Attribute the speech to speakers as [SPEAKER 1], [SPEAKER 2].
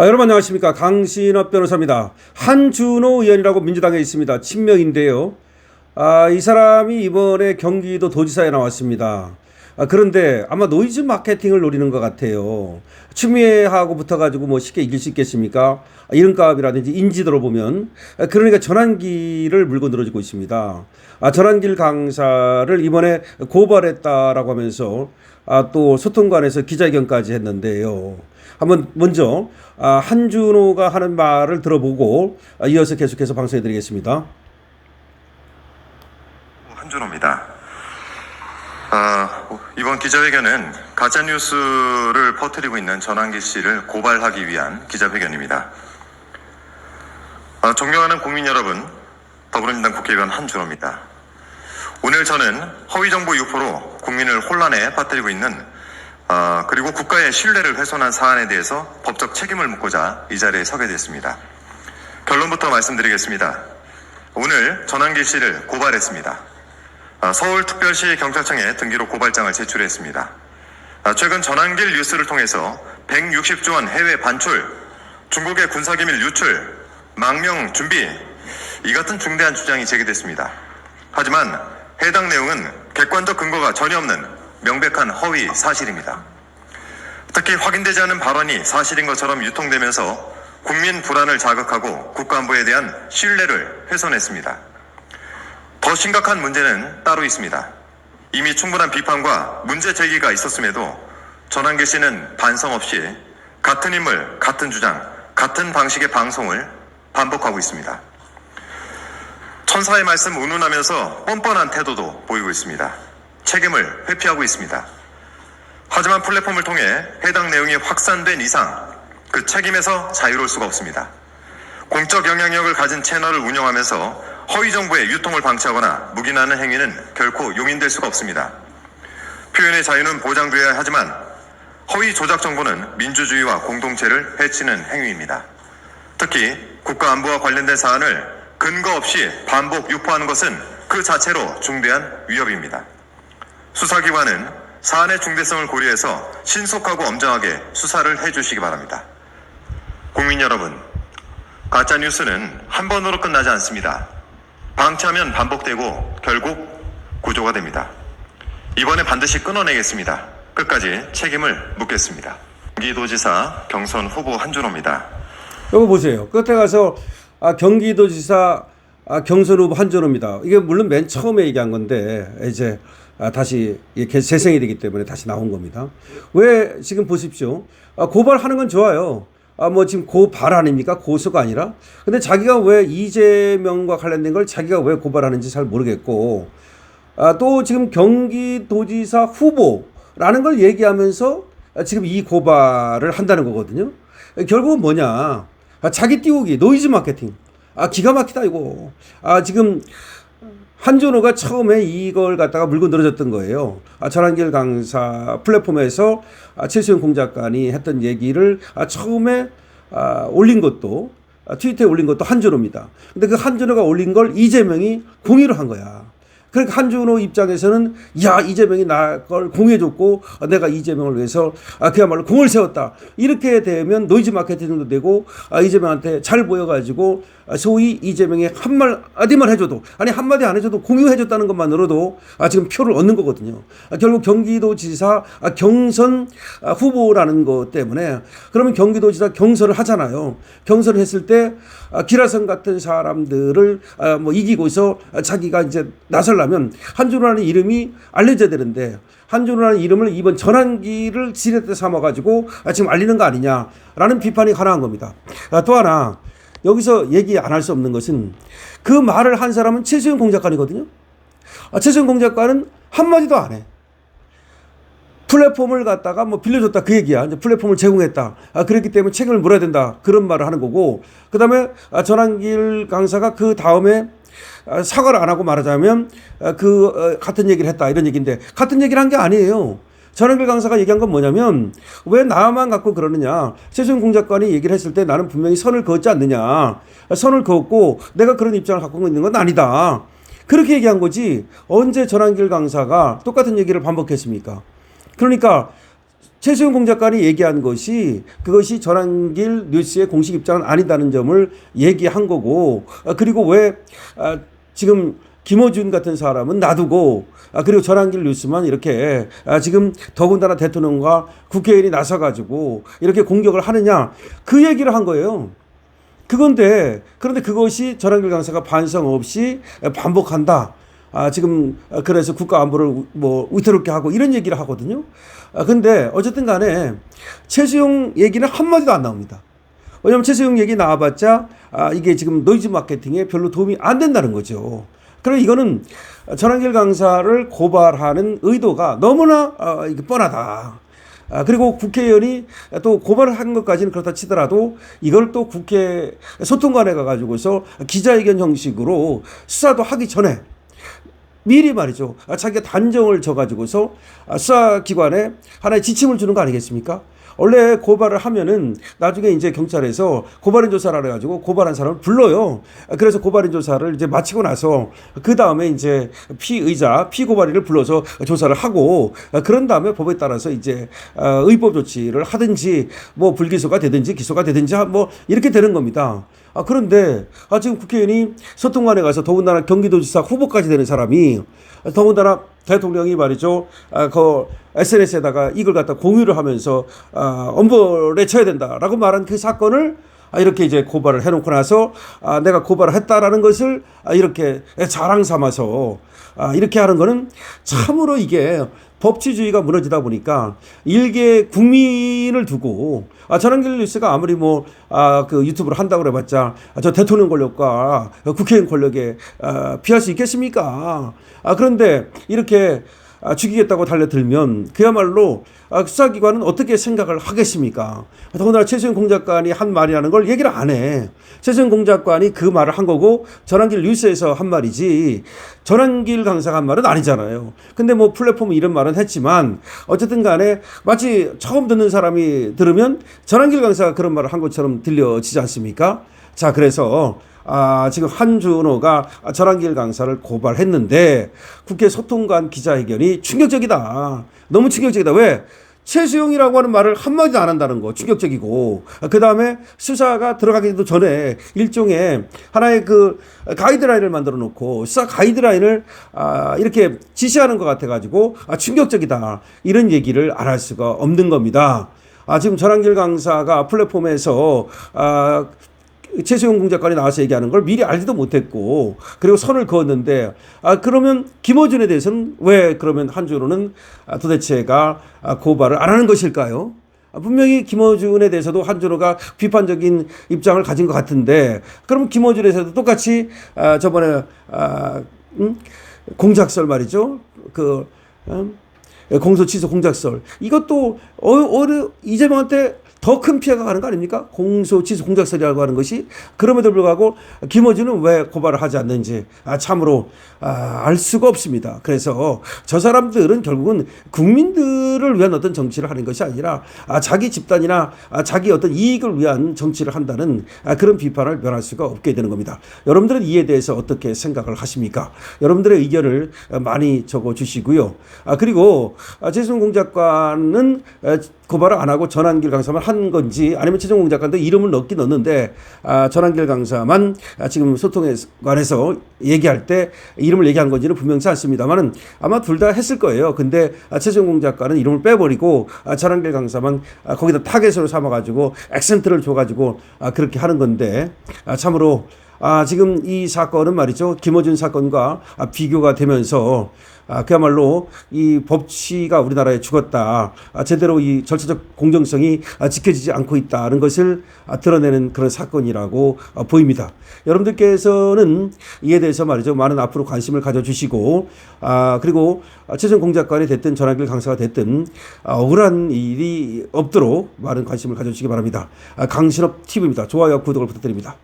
[SPEAKER 1] 여러분 안녕하십니까. 강신업 변호사입니다. 한준호 의원이라고 민주당에 있습니다. 친명인데요. 이 사람이 이번에 경기도 도지사에 나왔습니다. 그런데 아마 노이즈 마케팅을 노리는 것 같아요. 추미애하고 붙어가지고 뭐 쉽게 이길 수 있겠습니까? 이름값이라든지 인지도로 보면. 그러니까 전환기를 물고 늘어지고 있습니다. 전환길 강사를 이번에 고발했다라고 하면서 또 소통관에서 기자회견까지 했는데요. 한번 먼저 한준호가 하는 말을 들어보고 이어서 계속해서 방송해 드리겠습니다.
[SPEAKER 2] 한준호입니다. 이번 기자회견은 가짜뉴스를 퍼뜨리고 있는 전환기 씨를 고발하기 위한 기자회견입니다. 존경하는 국민 여러분, 더불어민주당 국회의원 한준호입니다. 오늘 저는 허위정보 유포로 국민을 혼란에 빠뜨리고 있는 그리고 국가의 신뢰를 훼손한 사안에 대해서 법적 책임을 묻고자 이 자리에 서게 됐습니다. 결론부터 말씀드리겠습니다. 오늘 전환기 씨를 고발했습니다. 서울특별시 경찰청에 등기로 고발장을 제출했습니다. 최근 전환길 뉴스를 통해서 160조 원 해외 반출, 중국의 군사기밀 유출, 망명 준비, 이 같은 중대한 주장이 제기됐습니다. 하지만 해당 내용은 객관적 근거가 전혀 없는 명백한 허위 사실입니다. 특히 확인되지 않은 발언이 사실인 것처럼 유통되면서 국민 불안을 자극하고 국가안보에 대한 신뢰를 훼손했습니다. 더 심각한 문제는 따로 있습니다. 이미 충분한 비판과 문제 제기가 있었음에도 전환기 씨는 반성 없이 같은 인물, 같은 주장, 같은 방식의 방송을 반복하고 있습니다. 천사의 말씀 운운하면서 뻔뻔한 태도도 보이고 있습니다. 책임을 회피하고 있습니다. 하지만 플랫폼을 통해 해당 내용이 확산된 이상 그 책임에서 자유로울 수가 없습니다. 공적 영향력을 가진 채널을 운영하면서 허위 정보의 유통을 방치하거나 묵인하는 행위는 결코 용인될 수가 없습니다. 표현의 자유는 보장되어야 하지만 허위 조작 정보는 민주주의와 공동체를 해치는 행위입니다. 특히 국가안보와 관련된 사안을 근거 없이 반복 유포하는 것은 그 자체로 중대한 위협입니다. 수사기관은 사안의 중대성을 고려해서 신속하고 엄정하게 수사를 해주시기 바랍니다. 국민 여러분, 가짜뉴스는 한 번으로 끝나지 않습니다. 방치하면 반복되고 결국 구조가 됩니다. 이번에 반드시 끊어내겠습니다. 끝까지 책임을 묻겠습니다. 경기도지사 경선 후보 한준호입니다.
[SPEAKER 1] 여기 보세요. 끝에 가서 경기도지사 경선 후보 한준호입니다. 이게 물론 맨 처음에 얘기한 건데 이제 다시 재생이 되기 때문에 다시 나온 겁니다. 왜 지금 보십시오. 고발하는 건 좋아요. 뭐 지금 고발 아닙니까? 고소가 아니라. 근데 자기가 왜 이재명과 관련된 걸 자기가 왜 고발하는지 잘 모르겠고, 또 지금 경기도지사 후보라는 걸 얘기하면서 지금 이 고발을 한다는 거거든요. 결국은 뭐냐? 자기 띄우기, 노이즈 마케팅. 기가 막히다 이거. 지금 한준호가 처음에 이걸 갖다가 물고 늘어졌던 거예요. 전환길 강사 플랫폼에서 최수영 공작관이 했던 얘기를 처음에 올린 것도 트위터에 올린 것도 한준호입니다. 근데 그 한준호가 올린 걸 이재명이 공유를 한 거야. 그러니까 한준호 입장에서는 야, 이재명이 나 걸 공유해줬고 내가 이재명을 위해서 그야말로 공을 세웠다. 이렇게 되면 노이즈 마케팅도 되고 이재명한테 잘 보여가지고 소위 이재명이 한마디만 해줘도, 아니 한마디 안 해줘도 공유해줬다는 것만으로도 지금 표를 얻는 거거든요. 결국 경기도지사 경선 후보라는 것 때문에, 그러면 경기도지사 경선을 하잖아요. 경선을 했을 때 기라성 같은 사람들을 뭐 이기고서 자기가 이제 나서려면 한준호라는 이름이 알려져야 되는데, 한준호라는 이름을 이번 전환기를 지렛대 삼아가지고 지금 알리는 거 아니냐라는 비판이 가능한 겁니다. 또 하나, 여기서 얘기 안 할 수 없는 것은 그 말을 한 사람은 최수영 공작관이거든요. 최수영 공작관은 한마디도 안 해. 플랫폼을 갖다가 뭐 빌려줬다 그 얘기야. 이제 플랫폼을 제공했다. 그랬기 때문에 책임을 물어야 된다. 그런 말을 하는 거고, 그 다음에 전환길 강사가 그 다음에 사과를 안 하고 말하자면 같은 얘기를 했다 이런 얘기인데, 같은 얘기를 한 게 아니에요. 전환길 강사가 얘기한 건 뭐냐면, 왜 나만 갖고 그러느냐. 최수영 공작관이 얘기를 했을 때 나는 분명히 선을 그었지 않느냐. 선을 그었고 내가 그런 입장을 갖고 있는 건 아니다. 그렇게 얘기한 거지. 언제 전환길 강사가 똑같은 얘기를 반복했습니까? 그러니까 최수영 공작관이 얘기한 것이 그것이 전환길 뉴스의 공식 입장은 아니다는 점을 얘기한 거고, 그리고 왜 지금 김어준 같은 사람은 놔두고 그리고 전환길 뉴스만 이렇게 지금 더군다나 대통령과 국회의원이 나서가지고 이렇게 공격을 하느냐, 그 얘기를 한 거예요. 그런데 그것이 전환길 강사가 반성 없이 반복한다. 지금 그래서 국가 안보를 뭐 위태롭게 하고 이런 얘기를 하거든요. 근데 어쨌든 간에 최수용 얘기는 한마디도 안 나옵니다. 왜냐하면 최수용 얘기 나와봤자 이게 지금 노이즈 마케팅에 별로 도움이 안 된다는 거죠. 그럼 이거는 전환길 강사를 고발하는 의도가 너무나 이게 뻔하다. 그리고 국회의원이 또 고발을 한 것까지는 그렇다 치더라도 이걸 또 국회 소통관에 가가지고서 기자회견 형식으로 수사도 하기 전에 미리 말이죠. 자기가 단정을 져가지고서 수사기관에 하나의 지침을 주는 거 아니겠습니까? 원래 고발을 하면은 나중에 이제 경찰에서 고발인 조사를 해가지고 고발한 사람을 불러요. 그래서 고발인 조사를 이제 마치고 나서 그 다음에 이제 피고발인을 불러서 조사를 하고 그런 다음에 법에 따라서 이제 의법 조치를 하든지 뭐 불기소가 되든지 기소가 되든지 뭐 이렇게 되는 겁니다. 그런데 지금 국회의원이 소통관에 가서 더군다나 경기도지사 후보까지 되는 사람이 더군다나 대통령이 말이죠. 그 SNS에다가 이걸 갖다 공유를 하면서 엄벌에 쳐야 된다라고 말한 그 사건을 이렇게 이제 고발을 해놓고 나서 내가 고발을 했다라는 것을 이렇게 자랑 삼아서 이렇게 하는 거는 참으로 이게 법치주의가 무너지다 보니까 일개 국민을 두고 전환길 뉴스가 아무리 뭐 그 유튜브를 한다고 그래봤자 저 대통령 권력과 국회의원 권력에 피할 수 있겠습니까? 그런데 이렇게 죽이겠다고 달려들면 그야말로 수사기관은 어떻게 생각을 하겠습니까? 더군다나 최수영 공작관이 한 말이라는 걸 얘기를 안 해. 최수영 공작관이 그 말을 한 거고 전환길 뉴스에서 한 말이지 전환길 강사가 한 말은 아니잖아요. 근데 뭐 플랫폼 이런 말은 했지만 어쨌든 간에 마치 처음 듣는 사람이 들으면 전환길 강사가 그런 말을 한 것처럼 들려지지 않습니까? 자, 그래서 지금 한준호가 전환길 강사를 고발했는데 국회 소통관 기자회견이 충격적이다. 너무 충격적이다. 왜? 최수용이라고 하는 말을 한마디도 안 한다는 거 충격적이고, 그 다음에 수사가 들어가기도 전에 일종의 하나의 그 가이드라인을 만들어 놓고 수사 가이드라인을 이렇게 지시하는 것 같아 가지고 충격적이다. 이런 얘기를 안 할 수가 없는 겁니다. 지금 전환길 강사가 플랫폼에서 최수용 공작관이 나와서 얘기하는 걸 미리 알지도 못했고 그리고 선을 그었는데 그러면 김어준에 대해서는 왜 그러면 한준호는 도대체가 고발을 안 하는 것일까요? 분명히 김어준에 대해서도 한준호가 비판적인 입장을 가진 것 같은데 그럼 김어준에 대해서도 똑같이 저번에 공작설 말이죠. 공소 취소 공작설 이것도 이재명한테 더 큰 피해가 가는 거 아닙니까? 공소 취소 공작설이라고 하는 것이. 그럼에도 불구하고 김어준은 왜 고발을 하지 않는지 참으로 알 수가 없습니다. 그래서 저 사람들은 결국은 국민들을 위한 어떤 정치를 하는 것이 아니라 자기 집단이나 자기 어떤 이익을 위한 정치를 한다는 그런 비판을 면할 수가 없게 되는 겁니다. 여러분들은 이에 대해서 어떻게 생각을 하십니까? 여러분들의 의견을 많이 적어주시고요. 그리고 최수용 공작관은 고발을 안 하고 전환길 강사만 한 건지 아니면 최종 공작관도 이름을 넣었는데 전환길 강사만 지금 소통에 관해서 얘기할 때 이름을 얘기한 건지는 분명치 않습니다만은 아마 둘 다 했을 거예요. 근데 최종 공작관은 이름을 빼버리고 전환길 강사만 거기다 타겟으로 삼아가지고 액센트를 줘가지고 그렇게 하는 건데 참으로 지금 이 사건은 말이죠. 김어준 사건과 비교가 되면서 그야말로 이 법치가 우리나라에 죽었다. 제대로 이 절차적 공정성이 지켜지지 않고 있다는 것을 드러내는 그런 사건이라고 보입니다. 여러분들께서는 이에 대해서 말이죠. 많은 앞으로 관심을 가져주시고 그리고 최종 공작관이 됐든 전환길 강사가 됐든 억울한 일이 없도록 많은 관심을 가져주시기 바랍니다. 강신업 TV입니다. 좋아요, 구독을 부탁드립니다.